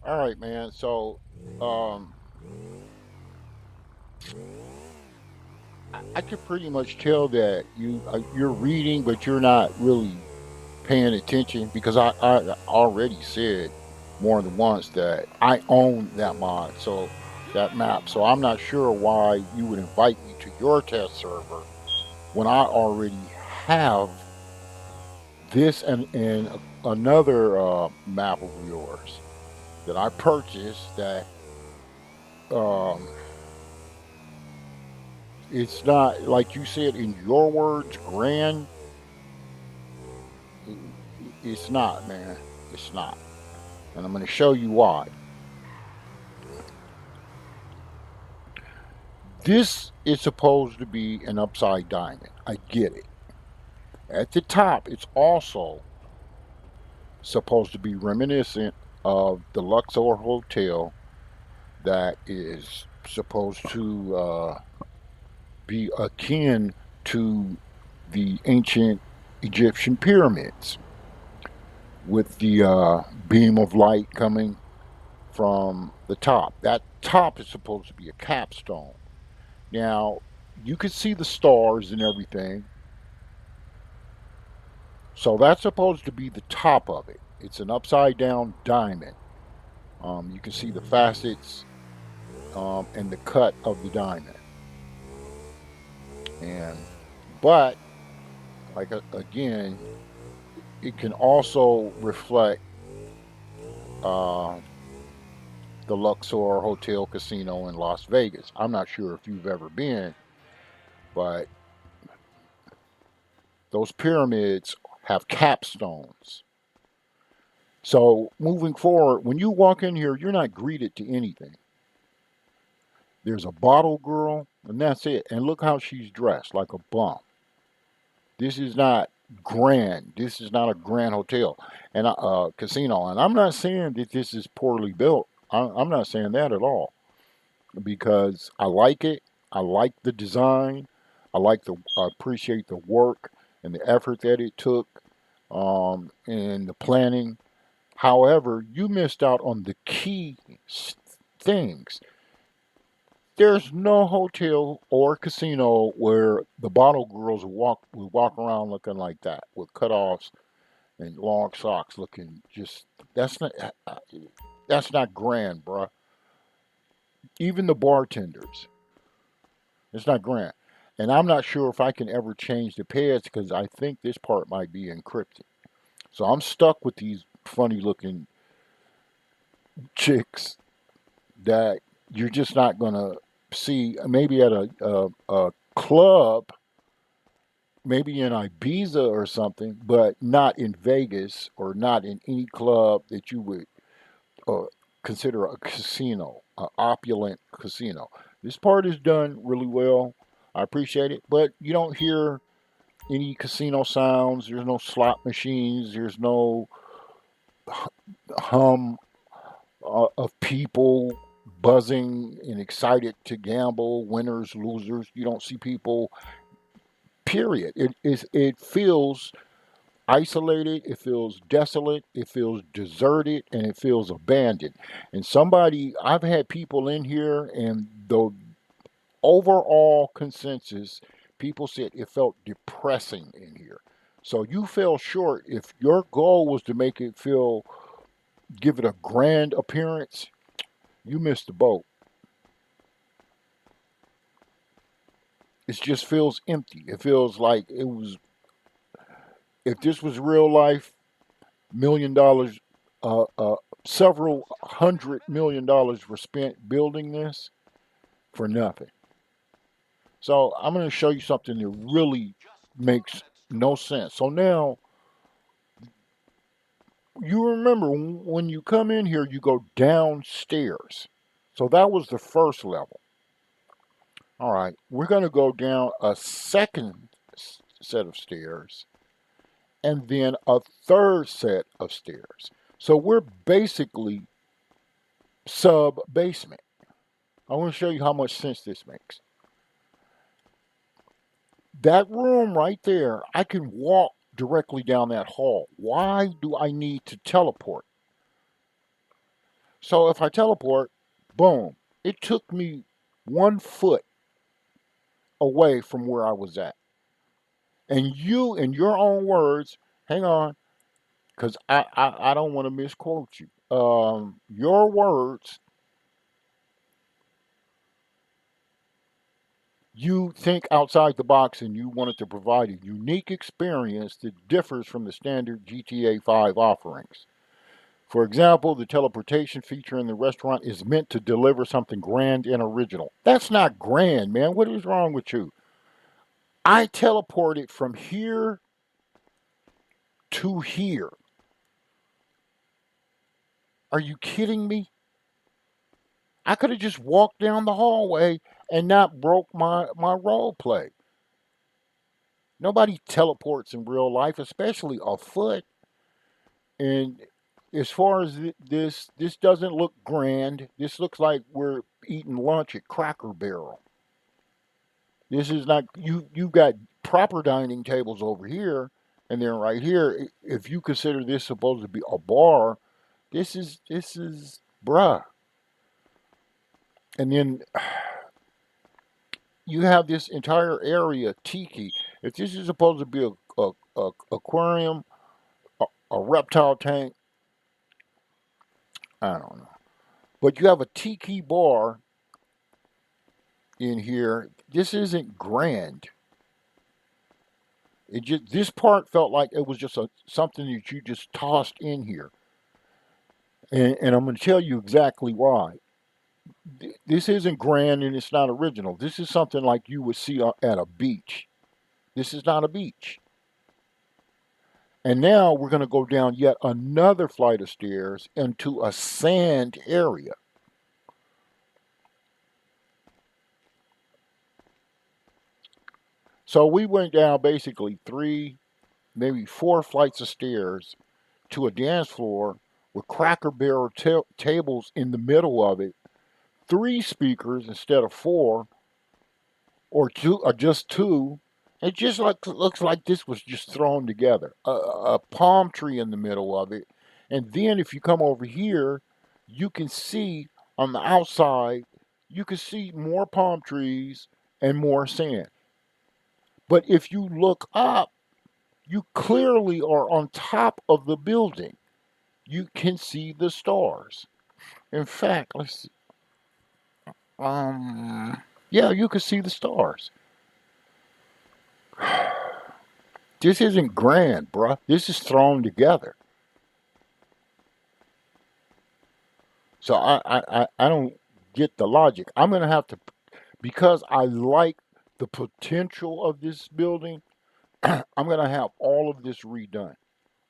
All right, man. So, um, I could pretty much tell that you're reading, but you're not really paying attention because I already said more than once that I own that mod, so that map. So I'm not sure why you would invite me to your test server when I already have this and another map of yours that I purchased that um, it's not like you said in your words, grand. It's not, man. It's not. And I'm going to show you why. This is supposed to be an upside diamond. I get it. At the top, it's also supposed to be reminiscent of the Luxor Hotel that is supposed to be akin to the ancient Egyptian pyramids with the beam of light coming from the top. That top is supposed to be a capstone. Now, you can see the stars and everything. So that's supposed to be the top of it. It's an upside down diamond. You can see the facets and the cut of the diamond. And but like again, it can also reflect uh, the Luxor Hotel Casino in Las Vegas. I'm not sure if you've ever been, but those pyramids have capstones. So moving forward, when you walk in here, you're not greeted to anything. There's a bottle girl, and that's it. And look how she's dressed, like a bum. This is not grand. This is not a grand hotel and casino. And I'm not saying that this is poorly built. I'm not saying that at all because I like it. I like the design. I appreciate the work and the effort that it took, and the planning. However, you missed out on the key things. There's no hotel or casino where the bottle girls would walk around looking like that with cutoffs and long socks, looking just that's not that's not grand, bruh. Even the bartenders, it's not grand. And I'm not sure if I can ever change the pads because I think this part might be encrypted. So I'm stuck with these funny looking chicks that you're just not gonna see. Maybe at a club, maybe in Ibiza or something, but not in Vegas or not in any club that you would uh, consider a casino, an opulent casino. This part is done really well. I appreciate it, but you don't hear any casino sounds. There's no slot machines. There's no hum of people buzzing and excited to gamble, winners, losers. You don't see people. Period. It feels isolated, it feels desolate, it feels deserted, and it feels abandoned. And I've had people in here, and the overall consensus, people said it felt depressing in here. So you fell short. If your goal was to make it feel, give it a grand appearance, you missed the boat. It just feels empty. It feels like it was, if this was real life, $1 million, several $100 million were spent building this for nothing. So I'm going to show you something that really makes no sense. So now you remember when you come in here, you go downstairs. So that was the first level. All right, we're going to go down a second set of stairs and then a third set of stairs. So we're basically sub basement. I want to show you how much sense this makes. That room right there, I can walk directly down that hall. Why do I need to teleport? So if I teleport, boom, it took me 1 foot away from where I was at. And you, in your own words, hang on, because I don't want to misquote you. Your words, you think outside the box and you wanted to provide a unique experience that differs from the standard GTA 5 offerings. For example, the teleportation feature in the restaurant is meant to deliver something grand and original. That's not grand, man. What is wrong with you? I teleported from here to here. Are you kidding me? I could have just walked down the hallway and not broke my role play. Nobody teleports in real life, especially a foot. And as far as this doesn't look grand. This looks like we're eating lunch at Cracker Barrel. This is not you. You've got proper dining tables over here, and then right here. If you consider this supposed to be a bar, this is bruh. And then you have this entire area tiki. If this is supposed to be a aquarium, a reptile tank, I don't know. But you have a tiki bar in here. This isn't grand. It just this part felt like it was just something that you just tossed in here, and I'm going to tell you exactly why. This isn't grand and it's not original. This is something like you would see at a beach. This is not a beach. And now we're going to go down yet another flight of stairs into a sand area. So we went down basically three, maybe four flights of stairs to a dance floor with Cracker Barrel tables in the middle of it, three speakers instead of four, or two, or just two. It just looks like this was just thrown together. A palm tree in the middle of it, and then if you come over here, you can see on the outside, you can see more palm trees and more sand. But if you look up, you clearly are on top of the building. You can see the stars. In fact, let's see. Yeah, you can see the stars. This isn't grand, bruh. This is thrown together. So I don't get the logic. I'm gonna have to, because I like the potential of this building. I'm gonna have all of this redone,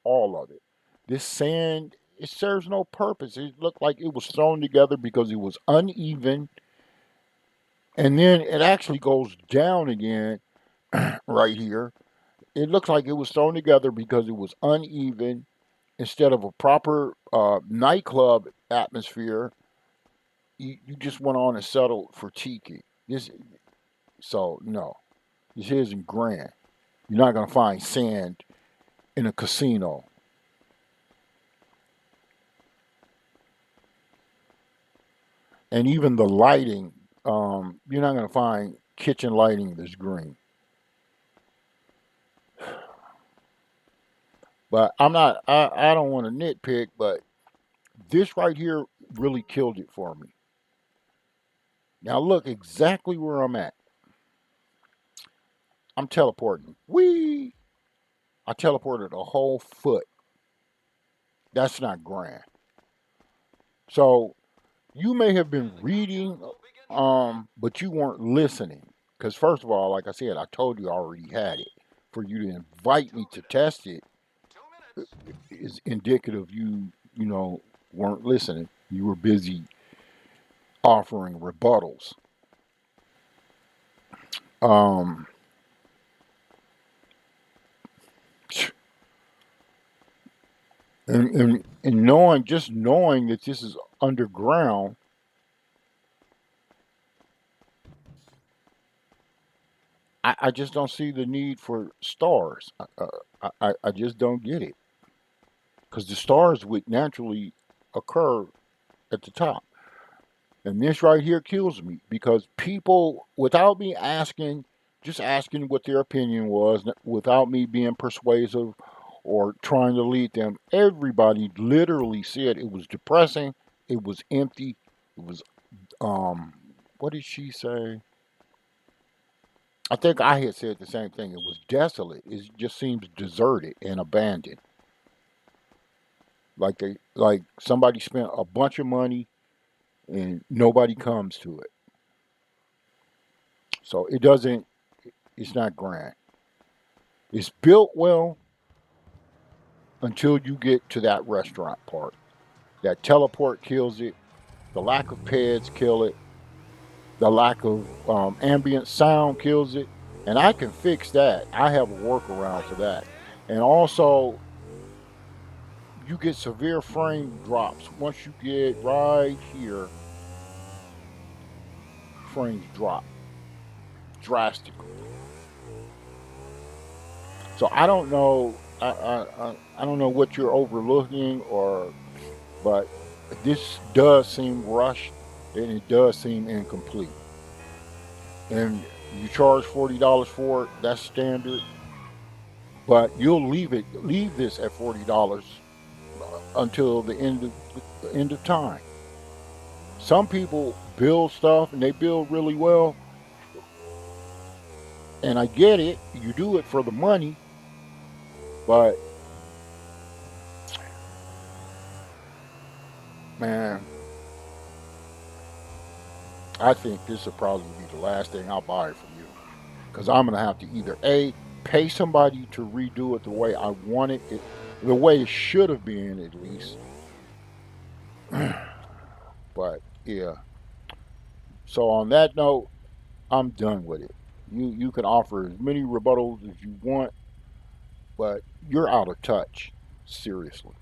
all of it. This sand, it serves no purpose. It looked like it was thrown together because it was uneven, and then it actually goes down again right here. It looks like it was thrown together because it was uneven instead of a proper nightclub atmosphere. You just went on and settled for tiki. This, so no, this isn't grand. You're not gonna find sand in a casino. And even the lighting, you're not gonna find kitchen lighting that's green. But I'm not. I don't want to nitpick, but this right here really killed it for me. Now look exactly where I'm at. I'm teleporting. Whee! I teleported a whole foot. That's not grand. So you may have been reading, but you weren't listening. Because first of all, like I said, I told you I already had it. For you to invite me to test it is indicative you weren't listening. You were busy offering rebuttals. Um, and knowing that this is underground, I just don't see the need for stars. I just don't get it because the stars would naturally occur at the top. And this right here kills me because people, without me asking, just asking what their opinion was, without me being persuasive or trying to lead them, everybody literally said it was depressing, it was empty, it was, what did she say? I think I had said the same thing. It was desolate. It just seems deserted and abandoned. Like somebody spent a bunch of money and nobody comes to it. So it doesn't. It's not grand. It's built well until you get to that restaurant part. That teleport kills it. The lack of pads kill it. The lack of ambient sound kills it. And I can fix that. I have a workaround for that. And also, you get severe frame drops. Once you get right here, frames drop drastically. So I don't know. I don't know what you're overlooking, or but this does seem rushed, and it does seem incomplete. And you charge $40 for it. That's standard. But you'll leave this at $40 until the end of time. Some people build stuff and they build really well, and I get it. You do it for the money, but man, I think this will probably be the last thing I'll buy from you because I'm gonna have to either a pay somebody to redo it the way I wanted it, the way it should have been at least. But yeah. So on that note, I'm done with it. You can offer as many rebuttals as you want, but you're out of touch. Seriously.